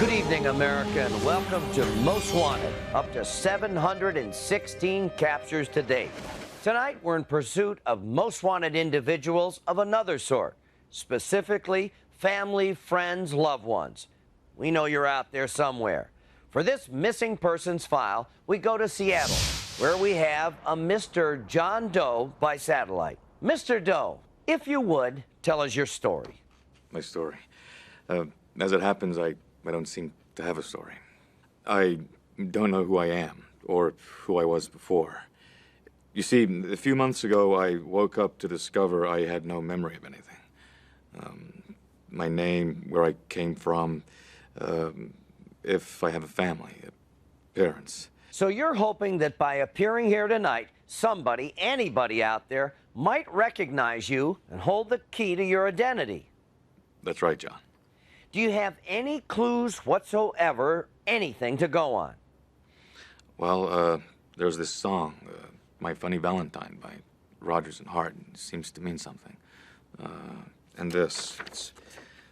Good evening, America, and welcome to Most Wanted, up to 716 captures to date. Tonight, we're in pursuit of most wanted individuals of another sort, specifically family, friends, loved ones. We know you're out there somewhere. For this missing persons file, we go to Seattle, where we have a Mr. John Doe by satellite. Mr. Doe, if you would, tell us your story. My story. As it happens, I don't seem to have a story. I don't know who I am, or who I was before. You see, a few months ago, I woke up to discover I had no memory of anything. My name, where I came from, if I have a family, parents. So you're hoping that by appearing here tonight, somebody, anybody out there, might recognize you and hold the key to your identity. That's right, John. Do you have any clues whatsoever, anything to go on? Well, there's this song, My Funny Valentine by Rodgers and Hart. It seems to mean something. And this, it's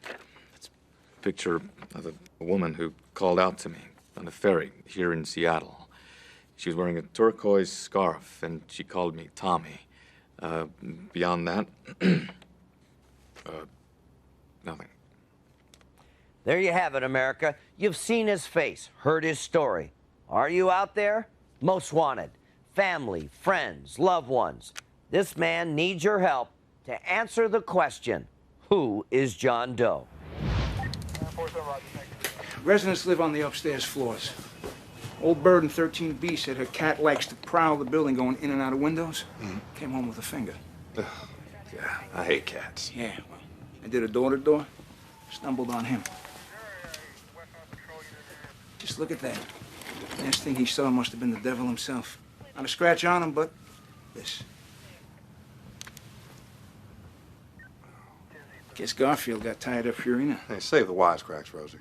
a picture of a woman who called out to me on a ferry here in Seattle. She was wearing a turquoise scarf, and she called me Tommy. Beyond that, nothing. There you have it, America. You've seen his face, heard his story. Are you out there? Most wanted. Family, friends, loved ones. This man needs your help to answer the question, who is John Doe? Residents live on the upstairs floors. Old bird in 13B said her cat likes to prowl the building going in and out of windows. Came home with a finger. Yeah, I hate cats. Yeah, well, I did a door-to-door. Stumbled on him. Just look at that. Last thing he saw must have been the devil himself. Not a scratch on him, but this. Guess Garfield got tied up Purina. Hey, save the wisecracks, Rosie.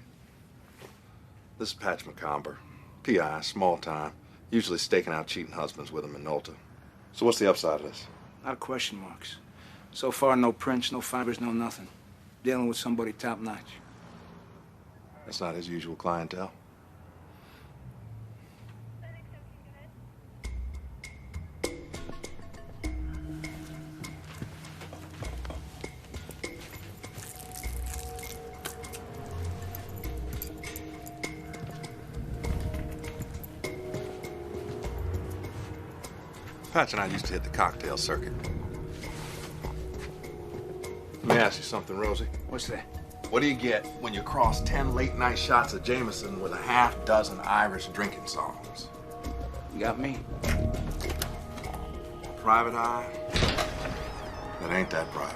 This is Patch McComber. P.I., small time. Usually staking out cheating husbands with him in Nolta. So what's the upside of this? A lot of question marks. So far, no prints, no fibers, no nothing. Dealing with somebody top-notch. That's not his usual clientele. Patch and I used to hit the cocktail circuit. Let me ask you something, Rosie. What's that? What do you get when you cross 10 late-night shots of Jameson with a half-dozen Irish drinking songs? You got me. Private eye? That ain't that private.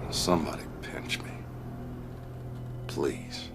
Somebody pinch me. Please.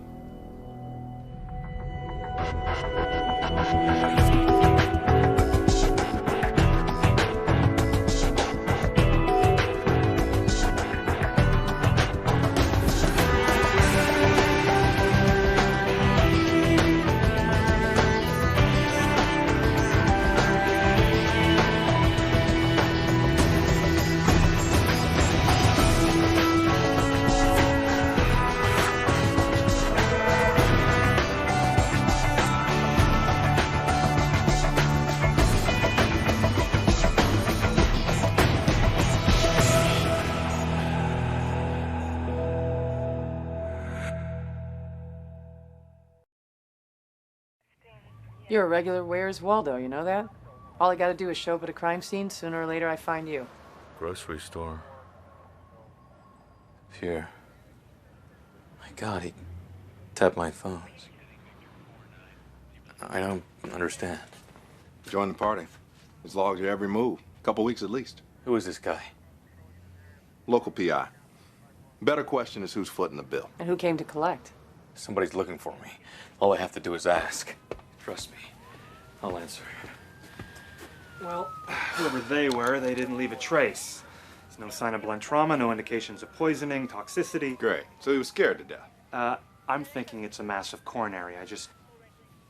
You're a regular Where's Waldo, you know that? All I gotta do is show up at a crime scene, sooner or later I find you. Grocery store. Here. My God, he tapped my phones. I don't understand. Join the party. He's logged your every move. Couple weeks at least. Who is this guy? Local PI. Better question is who's footing the bill. And who came to collect? Somebody's looking for me. All I have to do is ask. Trust me. I'll answer. Well, whoever they were, they didn't leave a trace. There's no sign of blunt trauma, no indications of poisoning, toxicity. Great. So he was scared to death. I'm thinking it's a massive coronary. I just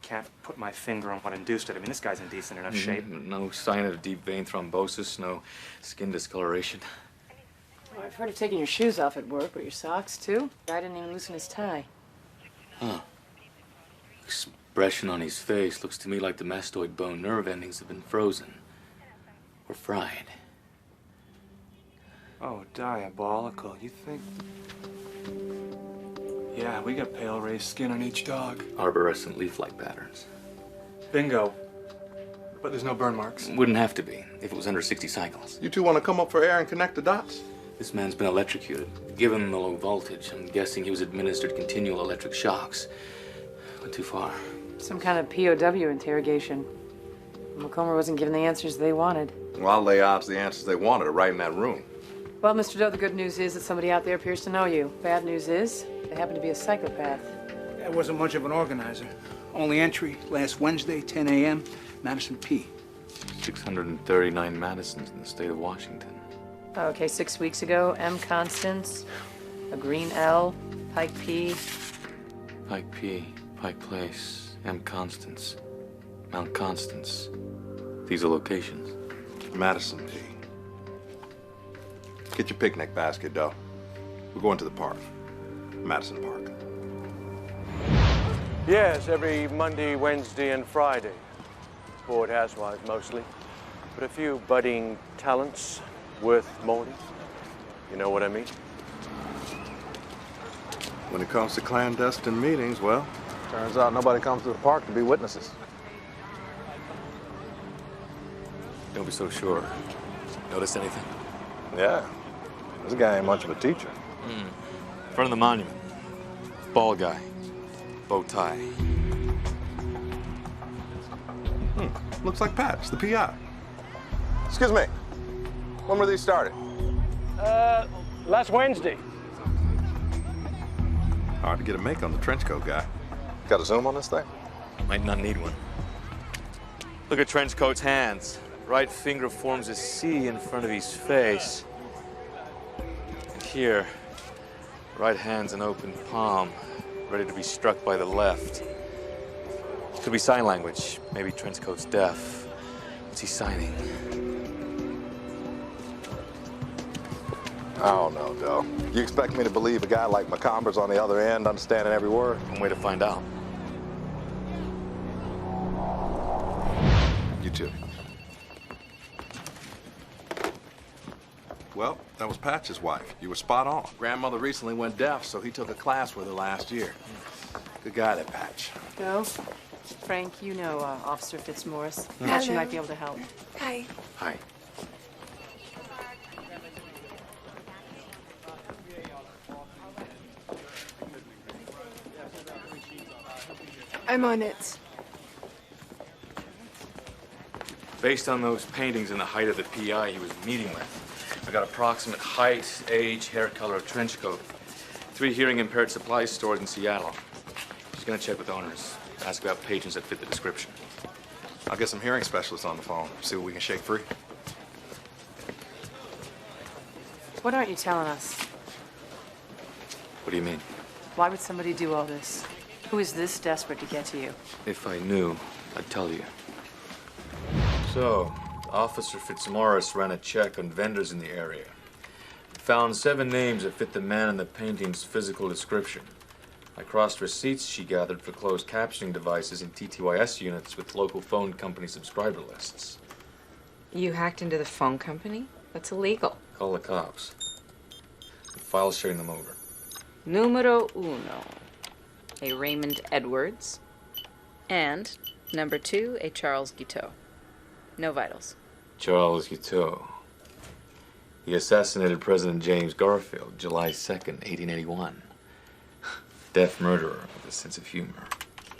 can't put my finger on what induced it. I mean, this guy's in decent enough shape. No sign of deep vein thrombosis, no skin discoloration. Well, I've heard of taking your shoes off at work, but your socks, too? Guy didn't even loosen his tie. Huh. Expression on his face looks to me like the mastoid bone nerve endings have been frozen. Or fried. Oh, diabolical. You think... Yeah, we got pale raised skin on each dog. Arborescent leaf-like patterns. Bingo. But there's no burn marks. Wouldn't have to be, if it was under 60 cycles. You two want to come up for air and connect the dots? This man's been electrocuted. Given the low voltage, I'm guessing he was administered continual electric shocks. Went too far. Some kind of POW interrogation. McComber wasn't given the answers they wanted. Well, I'll lay odds the answers they wanted are right in that room. Well, Mr. Doe, the good news is that somebody out there appears to know you. Bad news is they happen to be a psychopath. That wasn't much of an organizer. Only entry last Wednesday, 10 a.m., Madison P. 639 Madisons in the state of Washington. Okay, 6 weeks ago, M. Constance, a green L, Pike P. Pike P, Pike Place, M. Constance, Mount Constance. These are locations. Madison P. Get your picnic basket, Doe. We're going to the park. Madison Park. Yes, every Monday, Wednesday, and Friday. Bored housewives mostly, but a few budding talents worth molding. You know what I mean? When it comes to clandestine meetings, well, Turns out nobody comes to the park to be witnesses. Don't be so sure. Notice anything? Yeah. This guy ain't much of a teacher. In front of the monument. Bald guy. Bow tie. looks like Patch, the PI. Excuse me. When were these started? Last Wednesday. Hard to get a make on the trench coat guy. Got a zoom on this thing? Might not need one. Look at Trenchcoat's hands. Right finger forms a C in front of his face. And here, right hand's an open palm, ready to be struck by the left. Could be sign language. Maybe Trenchcoat's deaf. What's he signing? I don't know, Doe. You expect me to believe a guy like McComber's on the other end, understanding every word? One way to find out. You too. Well, that was Patch's wife. You were spot on. Grandmother recently went deaf, so he took a class with her last year. Good guy, that Patch. Go. Frank, you know Officer Fitzmaurice. Thought you might be able to help. Hi. Hi. I'm on it. Based on those paintings and the height of the PI he was meeting with, I got approximate height, age, hair color of trench coat. 3 hearing impaired supply stores in Seattle. She's gonna check with owners, ask about patients that fit the description. I'll get some hearing specialists on the phone, see what we can shake free. What aren't you telling us? What do you mean? Why would somebody do all this? Who is this desperate to get to you? If I knew, I'd tell you. So, Officer Fitzmaurice ran a check on vendors in the area. Found 7 names that fit the man in the painting's physical description. I crossed receipts she gathered for closed captioning devices and TTYS units with local phone company subscriber lists. You hacked into the phone company? That's illegal. Call the cops. The file's sharing them over. Numero uno, a Raymond Edwards. And number 2, a Charles Guiteau. No vitals. Charles Guiteau. He assassinated President James Garfield, July 2nd, 1881. Deaf murderer with a sense of humor.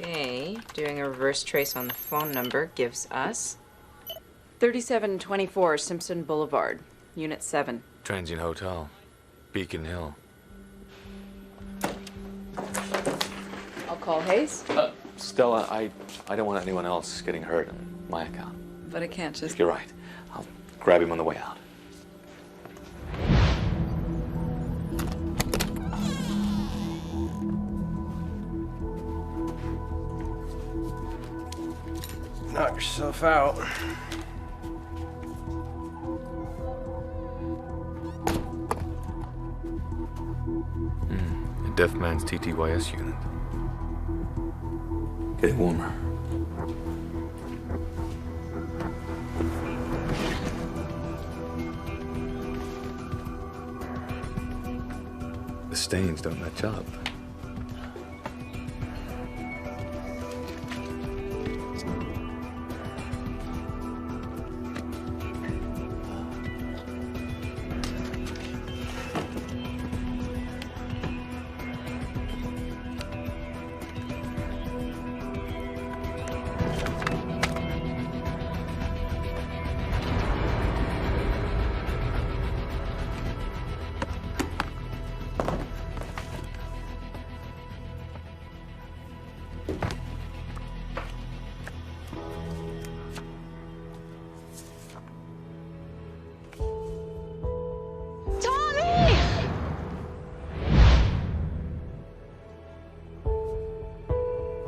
Okay, doing a reverse trace on the phone number gives us 3724 Simpson Boulevard, Unit 7. Transient Hotel, Beacon Hill. I'll call Hayes. Stella, I don't want anyone else getting hurt on my account. But I can't just... You're right. I'll grab him on the way out. Knock yourself out. A deaf man's TTYS unit. Getting warmer. The stains don't match up.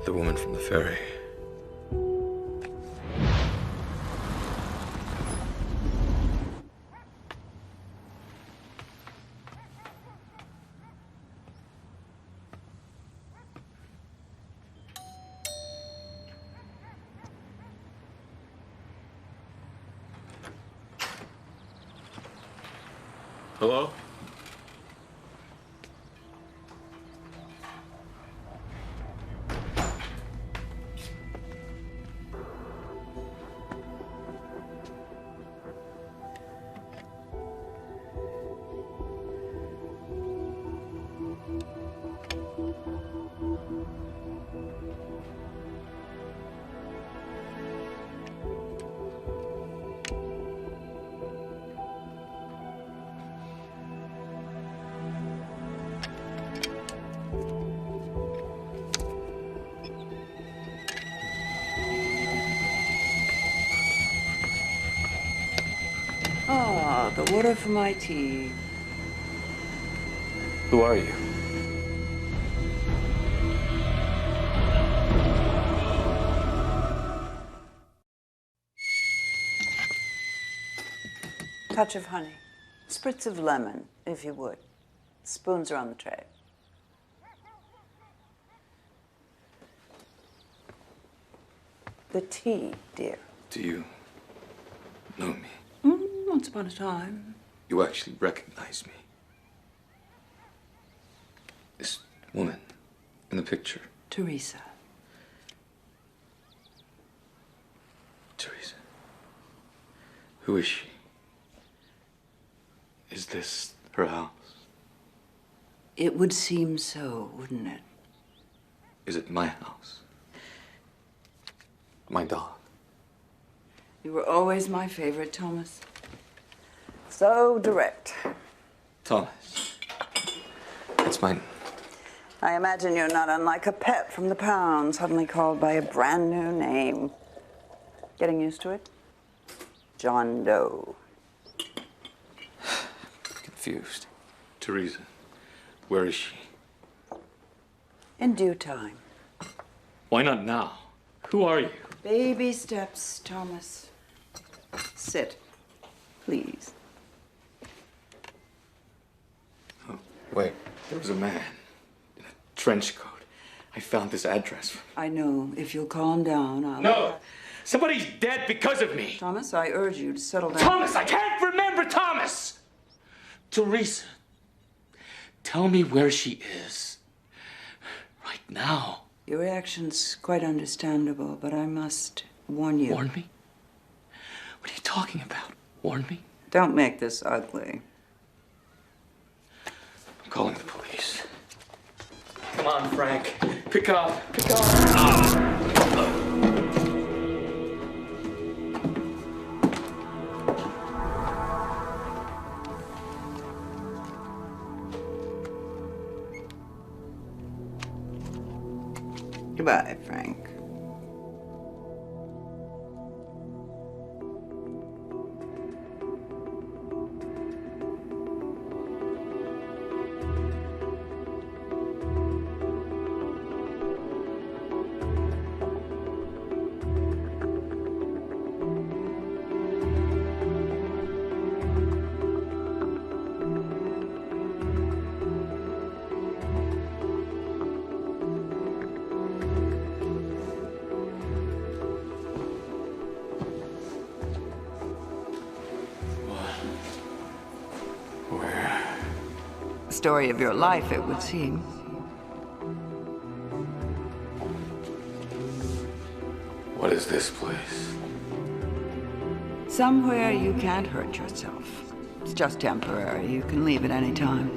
The woman from the ferry. Hello? Ah, the water for my tea. Who are you? Touch of honey. Spritz of lemon, if you would. Spoons are on the tray. The tea, dear. Do you know me? Once upon a time. You actually recognize me? This woman in the picture. Teresa. Teresa. Who is she? Is this her house? It would seem so, wouldn't it? Is it my house? My dog? You were always my favorite, Thomas. So direct. Thomas. It's mine. I imagine you're not unlike a pet from the pound, suddenly called by a brand new name. Getting used to it? John Doe. Confused. Teresa, where is she? In due time. Why not now? Who are you? Baby steps, Thomas. Sit, please. Oh, wait. There was a man in a trench coat. I found this address. I know. If you'll calm down, I'll... No! Somebody's dead because of me! Thomas, I urge you to settle down. Thomas, I can't remember Thomas! Teresa, tell me where she is. Right now. Your reaction's quite understandable, but I must warn you. Warn me? What are you talking about? Warn me? Don't make this ugly. I'm calling the police. Come on, Frank. Pick up. Pick up. Goodbye, Frank. story of your life, it would seem. What is this place? Somewhere you can't hurt yourself. It's just temporary. You can leave at any time.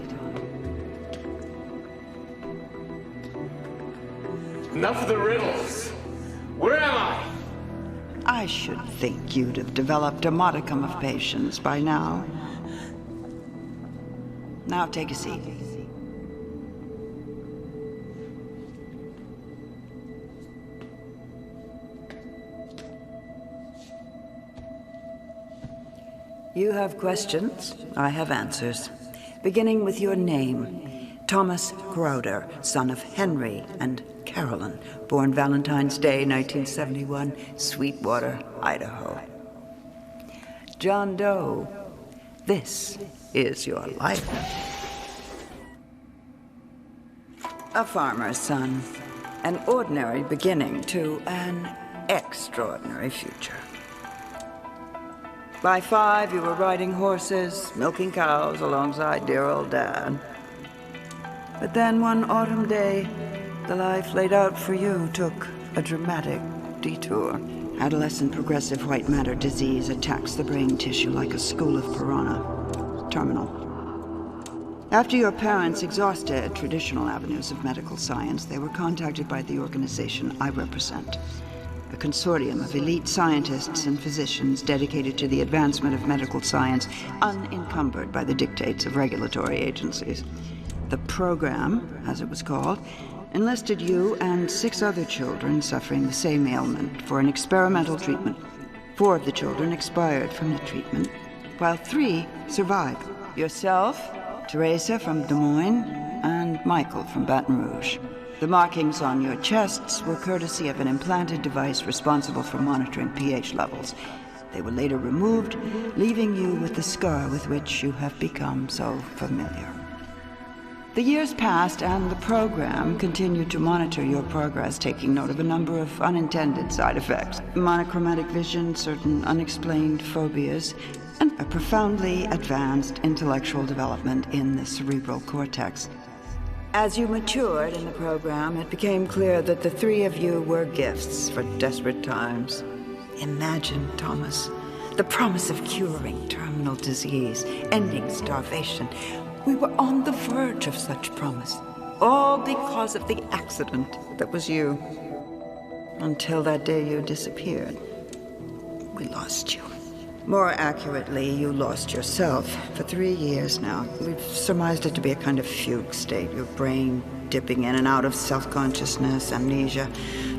Enough of the riddles. Where am I? I should think you'd have developed a modicum of patience by now. Now take a seat. You have questions, I have answers. Beginning with your name. Thomas Crowder, son of Henry and Carolyn, born Valentine's Day, 1971, Sweetwater, Idaho. John Doe, this is your life. A farmer's son, an ordinary beginning to an extraordinary future. By 5, you were riding horses, milking cows alongside dear old Dad. But then one autumn day, the life laid out for you took a dramatic detour. Adolescent progressive white matter disease attacks the brain tissue like a school of piranha. Terminal. After your parents exhausted traditional avenues of medical science, they were contacted by the organization I represent. A consortium of elite scientists and physicians dedicated to the advancement of medical science, unencumbered by the dictates of regulatory agencies. The program, as it was called, enlisted you and 6 other children suffering the same ailment for an experimental treatment. 4 of the children expired from the treatment, while 3 survived. Yourself, Teresa from Des Moines, and Michael from Baton Rouge. The markings on your chests were courtesy of an implanted device responsible for monitoring pH levels. They were later removed, leaving you with the scar with which you have become so familiar. The years passed, and the program continued to monitor your progress, taking note of a number of unintended side effects. Monochromatic vision, certain unexplained phobias, and a profoundly advanced intellectual development in the cerebral cortex. As you matured in the program, it became clear that the 3 of you were gifts for desperate times. Imagine, Thomas, the promise of curing terminal disease, ending starvation. We were on the verge of such promise, all because of the accident that was you. Until that day you disappeared. We lost you. More accurately, you lost yourself. For 3 years now, we've surmised it to be a kind of fugue state, your brain dipping in and out of self-consciousness, amnesia.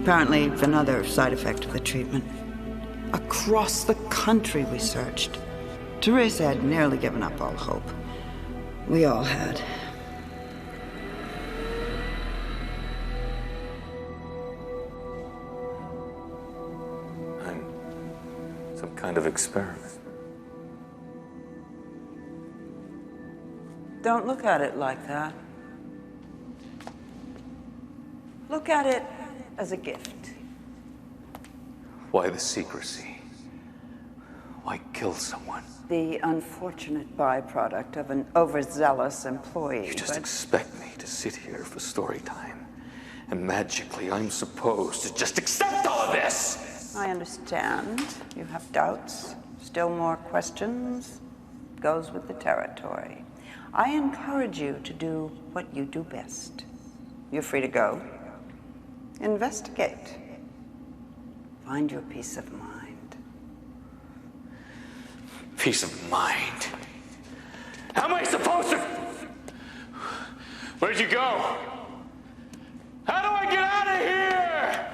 Apparently, another side effect of the treatment. Across the country we searched. Teresa had nearly given up all hope. We all had. Some kind of experiment. Don't look at it like that. Look at it as a gift. Why the secrecy? Why kill someone? The unfortunate byproduct of an overzealous employee. You just expect me to sit here for story time, and magically I'm supposed to just accept all of this! I understand. You have doubts, still more questions. Goes with the territory. I encourage you to do what you do best. You're free to go. Investigate. Find your peace of mind. Peace of mind? How am I supposed to... Where'd you go? How do I get out of here?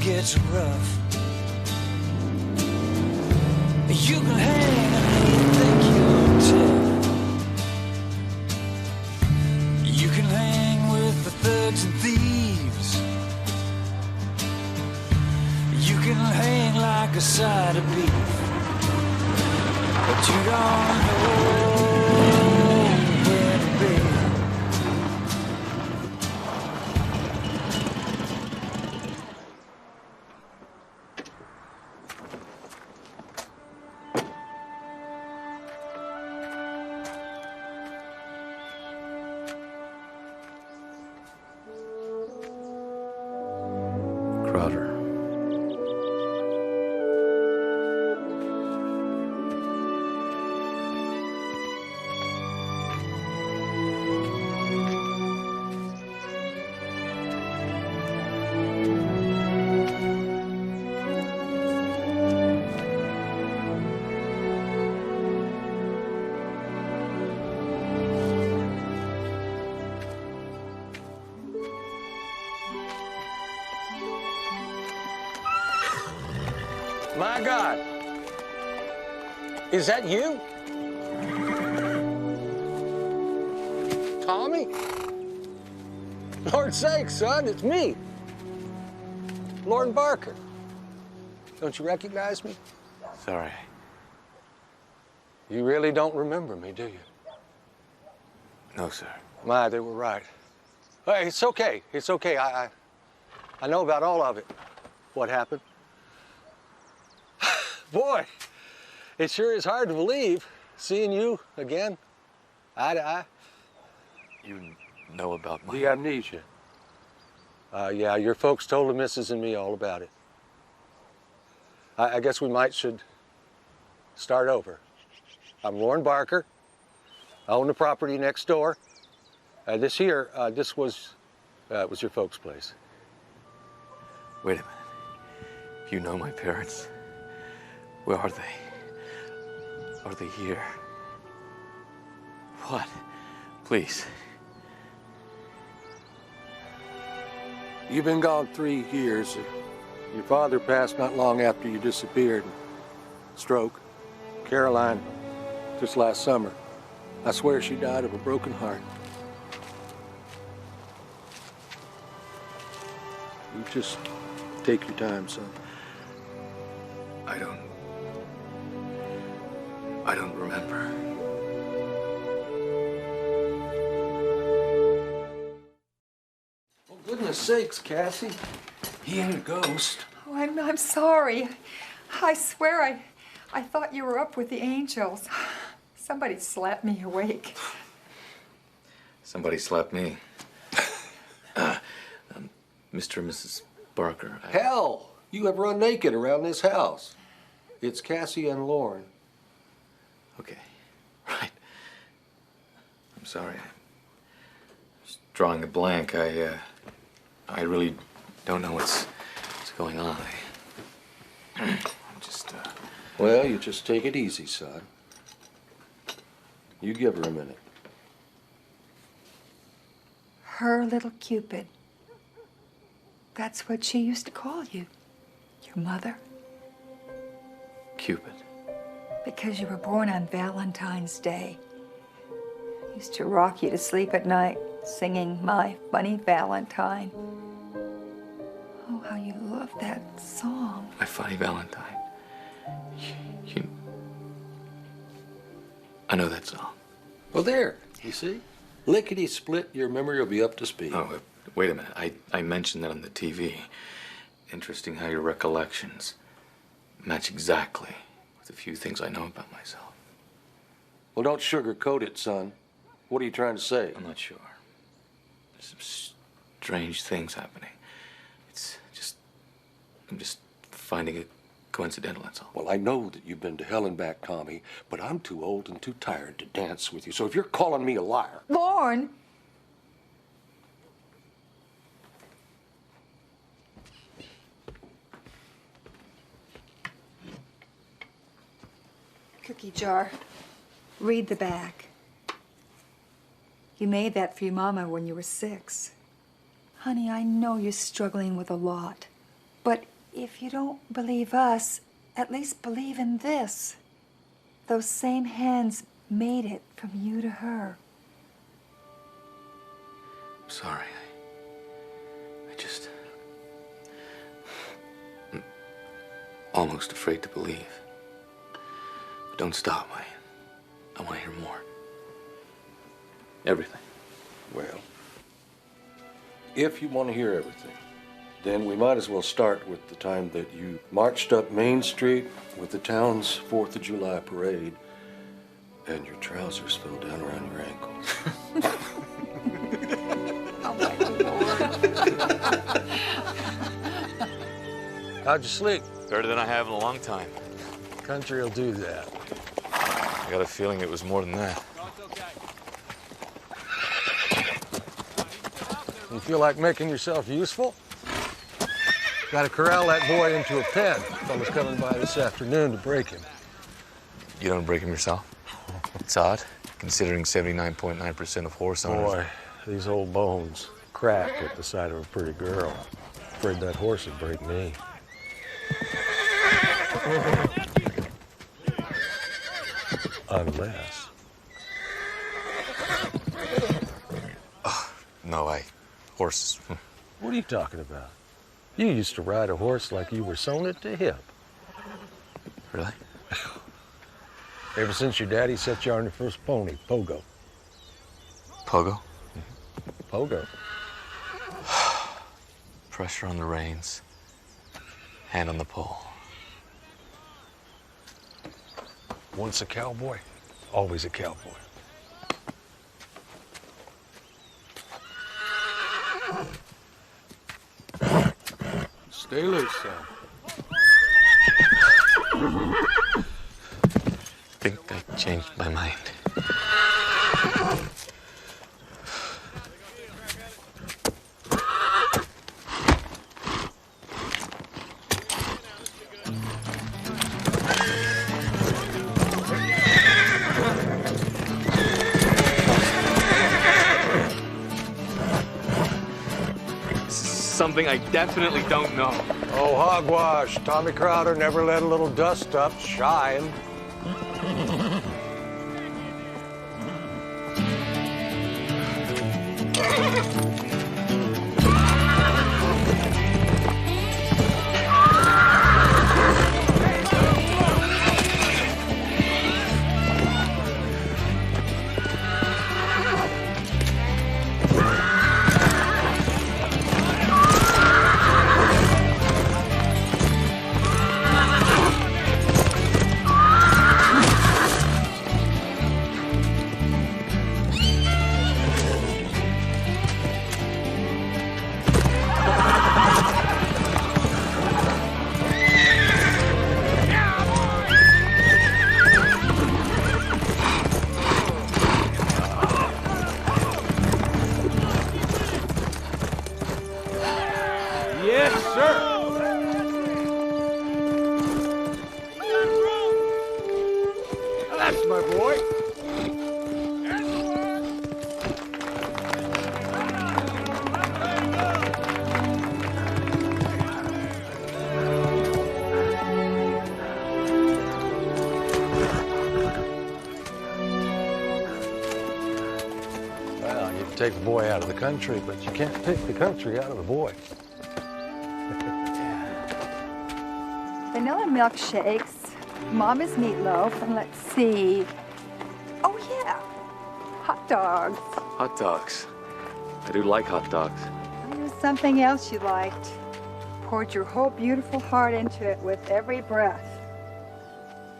It's rough. You can hang and you think you're tough. You can hang with the thugs and thieves. side of beef, but you don't know where to be. Crowder. My God. Is that you? Tommy? Lord's sake, son, it's me. Lauren Barker. Don't you recognize me? Sorry. You really don't remember me, do you? No, sir. My, they were right. Hey, it's okay. It's okay. I know about all of it. What happened? Boy, it sure is hard to believe seeing you again, eye to eye. You know about my... The amnesia. Yeah, your folks told the missus and me all about it. I guess we should start over. I'm Lauren Barker. I own the property next door. This was your folks' place. Wait a minute. You know my parents? Where are they? Are they here? What? Please. You've been gone 3 years. Your father passed not long after you disappeared. Stroke. Caroline, just last summer. I swear she died of a broken heart. You just take your time, son. I don't remember. Oh, goodness sakes, Cassie. He ain't a ghost. Oh, I'm sorry. I swear I thought you were up with the angels. Somebody slapped me awake. Somebody slapped me. Mr. and Mrs. Barker. Hell, you have run naked around this house. It's Cassie and Lauren. Okay, right. I'm sorry. I was drawing a blank. I really don't know what's going on. I'm just, Well, you just take it easy, son. You give her a minute. Her little Cupid. That's what she used to call you. Your mother. Cupid. Because you were born on Valentine's Day. Used to rock you to sleep at night, singing My Funny Valentine. Oh, how you love that song. My Funny Valentine. I know that song. Well, there, you see? Lickety-split, your memory will be up to speed. Oh, wait a minute. I mentioned that on the TV. Interesting how your recollections match exactly with a few things I know about myself. Well, don't sugarcoat it, son. What are you trying to say? I'm not sure. There's some strange things happening. I'm just finding it coincidental, that's all. Well, I know that you've been to hell and back, Tommy, but I'm too old and too tired to dance with you. So if you're calling me a liar... Lauren! Cookie jar. Read the back. You made that for your mama when you were 6. Honey, I know you're struggling with a lot. But if you don't believe us, at least believe in this. Those same hands made it from you to her. I'm sorry. I just... almost afraid to believe. But don't stop, Wayne. I want to hear more. Everything. Well, if you want to hear everything, then we might as well start with the time that you marched up Main Street with the town's 4th of July parade and your trousers fell down around your ankles. How'd you sleep? Better than I have in a long time. Country will do that. I got a feeling it was more than that. You feel like making yourself useful? Got to corral that boy into a pen. Fella's coming by this afternoon to break him. You don't break him yourself? It's odd, considering 79.9% of horse owners... Boy, these old bones crack at the sight of a pretty girl. Afraid that horse would break me. Unless... Oh, no, horses... What are you talking about? You used to ride a horse like you were sewn at the hip. Really? Ever since your daddy set you on your first pony, Pogo. Pogo? Pogo. Pressure on the reins, hand on the pole. Once a cowboy, always a cowboy. Stay loose, son. I think I changed my mind. Something I definitely don't know. Oh, hogwash. Tommy Crowder never let a little dust up shine. Take the boy out of the country, but you can't take the country out of the boy. Vanilla milkshakes, Mama's meatloaf, and let's see. Oh, yeah, hot dogs. Hot dogs. I do like hot dogs. And there's something else you liked. Poured your whole beautiful heart into it with every breath.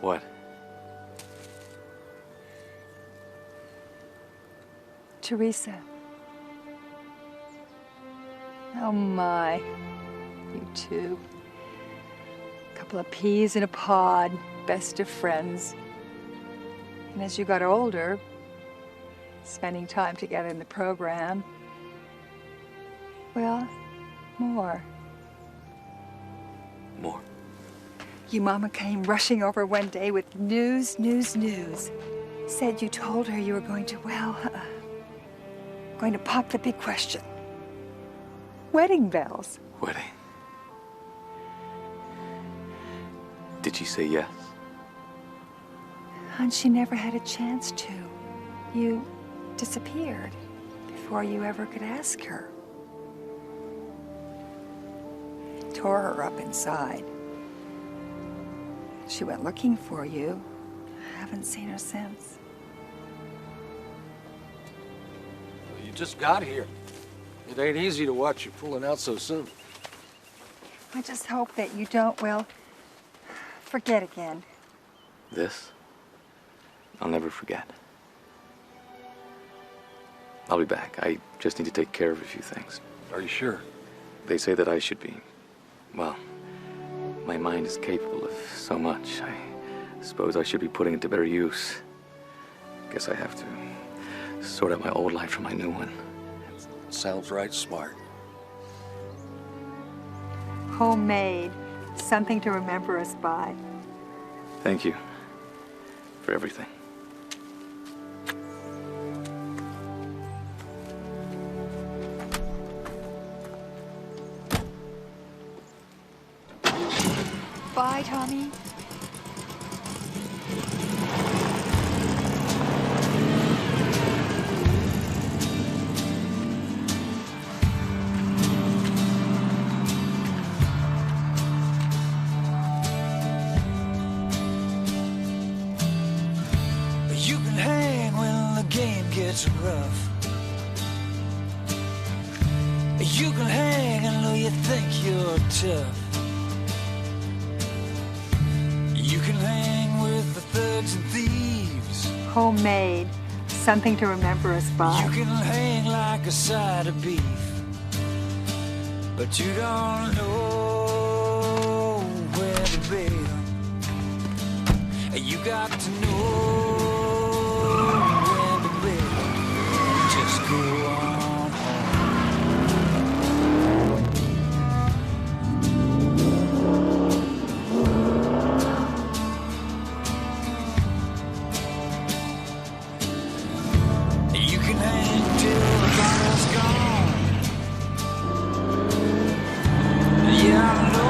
What? Teresa. Oh my, you two. Couple of peas in a pod, best of friends. And as you got older, spending time together in the program, well, more. More? Your mama came rushing over one day with news. Said you told her you were going to, going to pop the big question. Wedding bells. Wedding? Did she say yes? And she never had a chance to. You disappeared before you ever could ask her. Tore her up inside. She went looking for you. Haven't seen her since. Well, you just got here. It ain't easy to watch you pulling out so soon. I just hope that you don't, well, forget again. This, I'll never forget. I'll be back. I just need to take care of a few things. Are you sure? They say that I should be, well, my mind is capable of so much. I suppose I should be putting it to better use. Guess I have to sort out my old life from my new one. Sounds right smart. Homemade. Something to remember us by. Thank you for everything. Bye, Tommy. You can hang when the game gets rough. You can hang and know you think you're tough. You can hang with the thugs and thieves. Homemade. Something to remember us by. You can hang like a side of beef. But you don't know where to bail. You got to know when to bail. Just go on home. You can hang till the bottle's gone. Yeah, I know.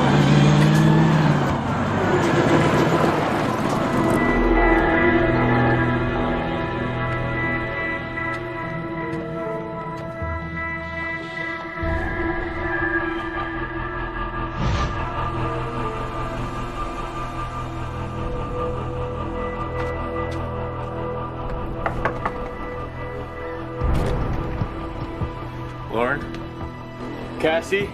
Lauren? Cassie?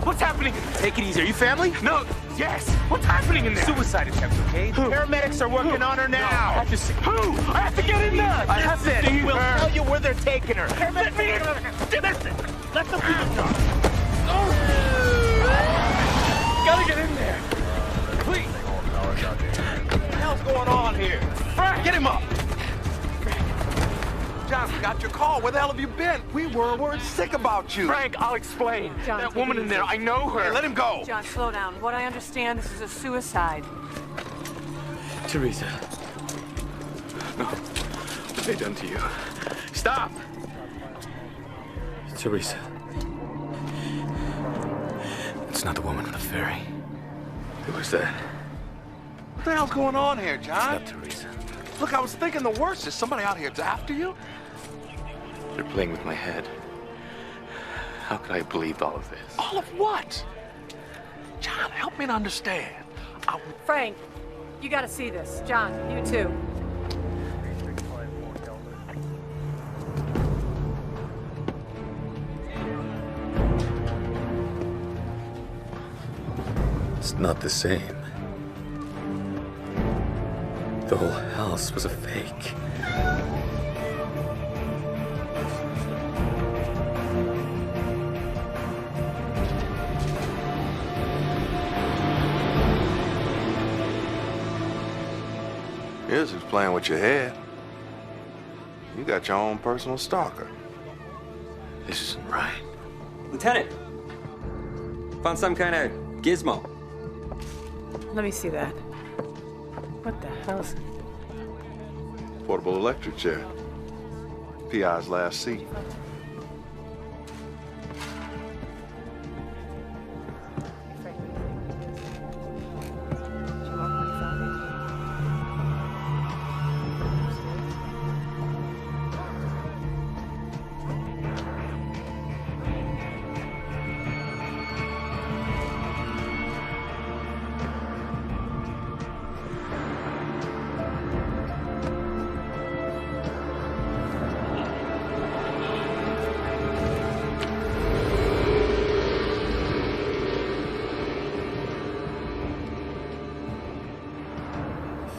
What's happening? Take it easy. Are you family? No. Yes. What's happening in there? Suicide attempt, okay? Who? Paramedics are working on her now. No, I have to see. Who? I have to get in there. I have to see We'll tell you where they're taking her. Paramedics. Listen. Let them do the job. Oh. Gotta get in there. Please. What the hell's going on here? Frank, get him up. John, we got your call. Where the hell have you been? We were sick about you. Frank, I'll explain. John, that woman in there, I know her. Hey, let him go. John, slow down. What I understand, this is a suicide. Teresa. No. What have they done to you? Stop! Teresa. It's not the woman on the ferry. Who was that? What the hell's going on here, John? It's not Teresa. Look, I was thinking the worst. Is somebody out here after you? They're playing with my head. How could I have believed all of this? All of what? John, help me to understand. Frank, you gotta see this. John, you too. It's not the same. The whole house was a fake. Here's who's playing with your head. You got your own personal stalker. This isn't right. Lieutenant, found some kind of gizmo. Let me see that. What the hell's... Portable electric chair. PI's last seat.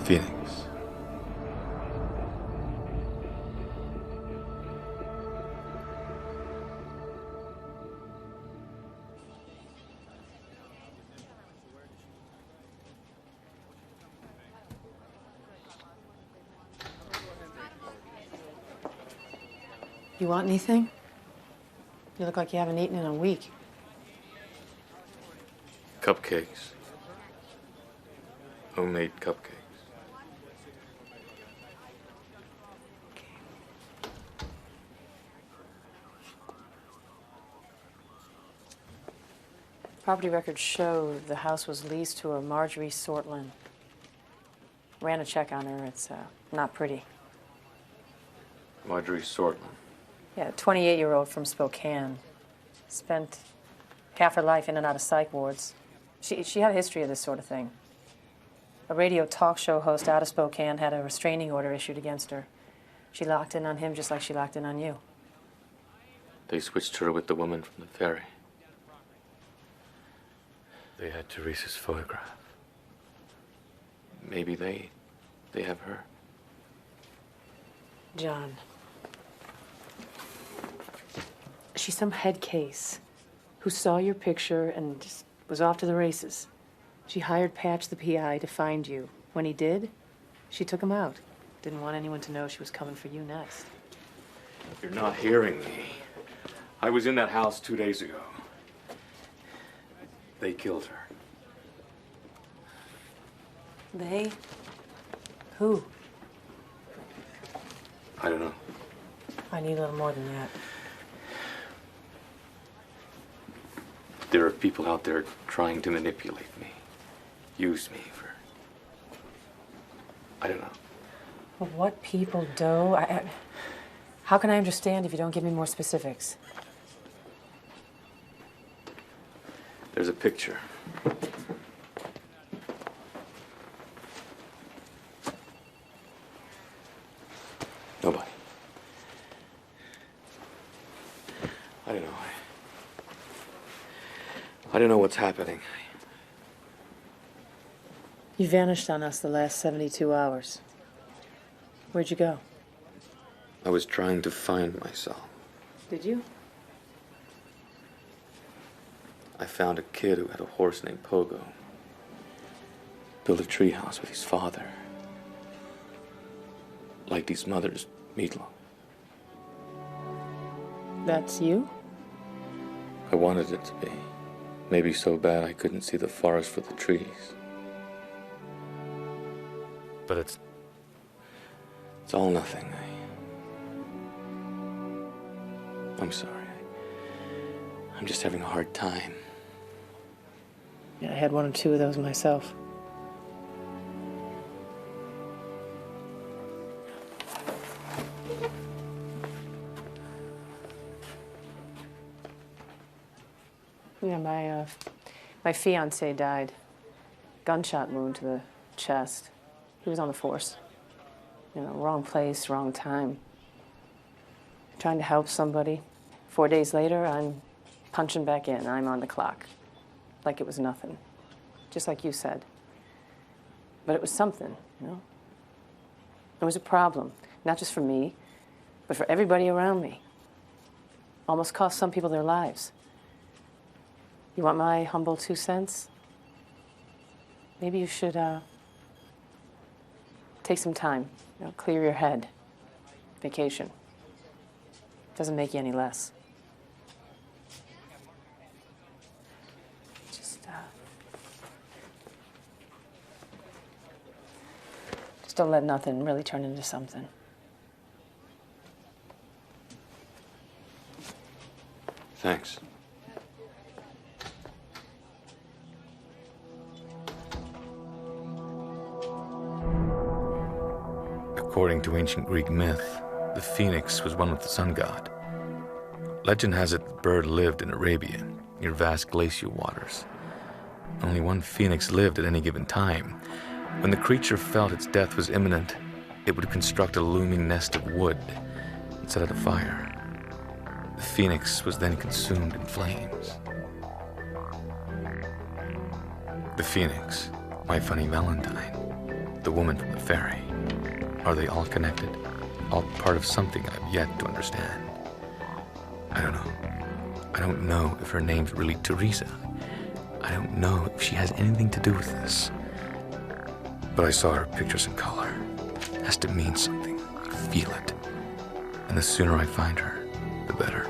Phoenix. You want anything? You look like you haven't eaten in a week. Cupcakes. Homemade cupcakes. Property records show the house was leased to a Marjorie Sortland. Ran a check on her. It's not pretty. Marjorie Sortland. Yeah, a 28-year-old from Spokane. Spent half her life in and out of psych wards. She had a history of this sort of thing. A radio talk show host out of Spokane had a restraining order issued against her. She locked in on him just like she locked in on you. They switched her with the woman from the ferry. They had Teresa's photograph. Maybe they have her. John. She's some head case who saw your picture and just was off to the races. She hired Patch, the PI, to find you. When he did, she took him out. Didn't want anyone to know she was coming for you next. You're not hearing me. I was in that house 2 days ago. They killed her. They? Who? I don't know. I need a little more than that. There are people out there trying to manipulate me. Use me for... I don't know. Well, what people, Doe? How can I understand if you don't give me more specifics? There's a picture. Nobody. I don't know. I don't know what's happening. You vanished on us the last 72 hours. Where'd you go? I was trying to find myself. Did you? I found a kid who had a horse named Pogo. Built a treehouse with his father. Liked his mother's meatloaf. That's you? I wanted it to be. Maybe so bad I couldn't see the forest for the trees. But it's all nothing. I'm sorry. I'm just having a hard time. Yeah, I had one or two of those myself. Yeah, my fiancé died. Gunshot wound to the chest. He was on the force. You know, wrong place, wrong time. Trying to help somebody. 4 days later, I'm punching back in. I'm on the clock. Like it was nothing. Just like you said. But it was something, you know? It was a problem. Not just for me, but for everybody around me. Almost cost some people their lives. You want my humble 2 cents? Maybe you should take some time, you know, clear your head. Vacation. Doesn't make you any less. Just don't let nothing really turn into something. Thanks. According to ancient Greek myth, the phoenix was one with the sun god. Legend has it the bird lived in Arabia, near vast glacial waters. Only one phoenix lived at any given time. When the creature felt its death was imminent, it would construct a looming nest of wood and set it afire. The phoenix was then consumed in flames. The phoenix, my funny Valentine, the woman from the ferry. Are they all connected? All part of something I've yet to understand? I don't know. I don't know if her name's really Teresa. I don't know if she has anything to do with this. But I saw her pictures in color. It has to mean something. I feel it. And the sooner I find her, the better.